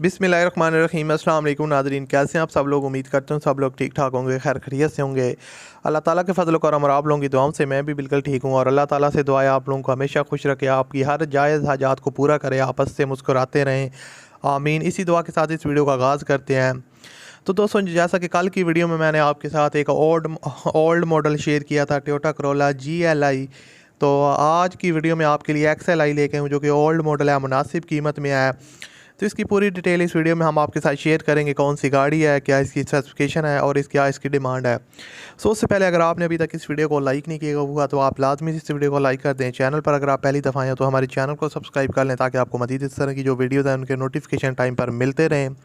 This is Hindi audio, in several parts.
बिस्मिल्लाहिर्रहमानिर्रहीम। अस्सलाम वालेकुम नाज़रीन, कैसे हैं आप सब लोग। उम्मीद करते हैं सब लोग ठीक ठाक होंगे, खैर खैरियत से होंगे। अल्लाह ताला के फजल करम और आप लोगों की दुआओं से मैं भी बिल्कुल ठीक हूँ। और अल्लाह ताला से दुआ है आप लोगों को हमेशा खुश रखे, आपकी हर जायज़ हाजात को पूरा करे, आपस से मुस्कुराते रहें, आमीन। इसी दुआ के साथ इस वीडियो का आगाज़ करते हैं। तो दोस्तों, जैसा कि कल की वीडियो में मैंने आपके साथ एक ओल्ड मॉडल शेयर किया था, टोयोटा करोला GLI। तो आज की वीडियो में आपके लिए XLI लेके हूँ, जो कि ओल्ड मॉडल है, मुनासिब कीमत में है। तो इसकी पूरी डिटेल इस वीडियो में हम आपके साथ शेयर करेंगे, कौन सी गाड़ी है, क्या इसकी स्पेसिफिकेशन है और क्या इसकी डिमांड है। सो उससे पहले अगर आपने अभी तक इस वीडियो को लाइक नहीं किया हुआ तो आप लाजमी इस वीडियो को लाइक कर दें। चैनल पर अगर आप पहली दफ़ा आए तो हमारे चैनल को सब्सक्राइब कर लें, ताकि आपको मज़ीद इस तरह की जो वीडियोज़ हैं उनके नोटिफिकेशन टाइम पर मिलते रहें।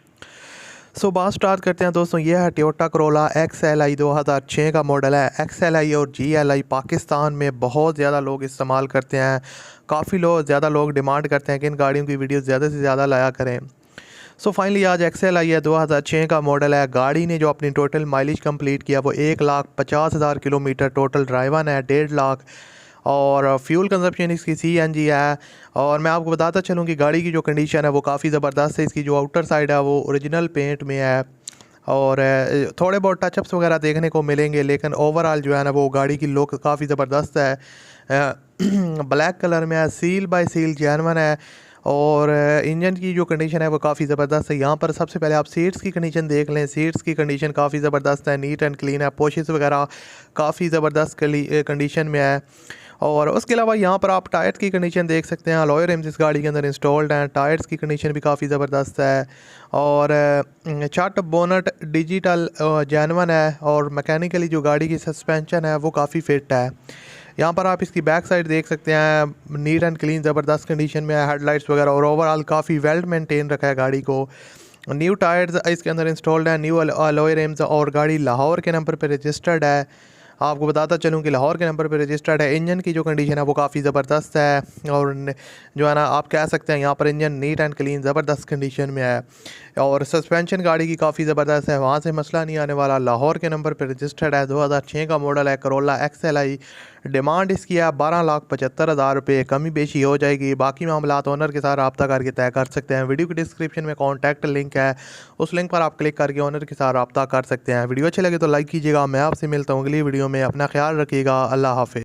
सो बात स्टार्ट करते हैं दोस्तों। ये है टोयोटा करोला XLI, 2006 का मॉडल है। XLI और GLI पाकिस्तान में बहुत ज़्यादा लोग इस्तेमाल करते हैं, काफ़ी ज़्यादा लोग डिमांड करते हैं कि इन गाड़ियों की वीडियो ज़्यादा से ज़्यादा लाया करें। सो फाइनली आज XLI है, 2006 का मॉडल है। गाड़ी ने जो अपनी टोटल माइलेज कंप्लीट किया वो 1,50,000 किलोमीटर टोटल ड्राइवन है, 1.5 लाख। और फ्यूल कंजप्शन इसकी CNG है। और मैं आपको बताता चलूँ कि गाड़ी की जो कंडीशन है वो काफ़ी ज़बरदस्त है। इसकी जो आउटर साइड है वो ओरिजिनल पेंट में है, और थोड़े बहुत टचअप्स वगैरह देखने को मिलेंगे, लेकिन ओवरऑल जो है ना वो गाड़ी की लुक काफ़ी ज़बरदस्त है। ब्लैक कलर में है, सील बाय सील जेन्युइन है। और इंजन की जो कंडीशन है वो काफ़ी ज़बरदस्त है। यहाँ पर सबसे पहले आप सीट्स की कंडीशन देख लें। सीट्स की कंडीशन काफ़ी ज़बरदस्त है, नीट एंड क्लीन है। पोशेस वगैरह काफ़ी ज़बरदस्त कंडीशन में है। और उसके अलावा यहाँ पर आप टायर्स की कंडीशन देख सकते हैं। अलॉय रिम्स इस गाड़ी के अंदर इंस्टॉल्ड हैं। टायर्स की कंडीशन भी काफ़ी ज़बरदस्त है। और चार्ट बोनट डिजिटल जेन्युइन है। और मैकेनिकली जो गाड़ी की सस्पेंशन है वो काफ़ी फिट है। यहाँ पर आप इसकी बैक साइड देख सकते हैं, नीट एंड क्लीन ज़बरदस्त कंडीशन में है। हेडलाइट्स वगैरह और ओवरऑल काफ़ी वेल मेंटेन रखा है गाड़ी को। न्यू टायर्स इसके अंदर इंस्टॉल्ड है, न्यू अलॉय रिम्स। और गाड़ी लाहौर के नंबर पर रजिस्टर्ड है। आपको बताता चलूँ कि लाहौर के नंबर पर रजिस्टर्ड है। इंजन की जो कंडीशन है वो काफ़ी ज़बरदस्त है। और जो है ना आप कह सकते हैं यहाँ पर इंजन नीट एंड क्लीन ज़बरदस्त कंडीशन में है। और सस्पेंशन गाड़ी की काफ़ी ज़बरदस्त है, वहाँ से मसला नहीं आने वाला। लाहौर के नंबर पर रजिस्टर्ड है, 2006 का मॉडल है करोला XLI। डिमांड इसकी है 12,75,000 रुपये, कमी बेशी हो जाएगी। बाकी मामला ओनर के साथ रब्ता करके तय कर सकते हैं। वीडियो की डिस्क्रिप्शन में कॉन्टैक्ट लिंक है, उस लिंक पर आप क्लिक करके ओनर के साथ रब्ता कर सकते हैं। वीडियो अच्छी लगे तो लाइक कीजिएगा। मैं आपसे मिलता हूँ अगली वीडियो में। अपना ख्याल रखिएगा। अल्लाह हाफ़िज़।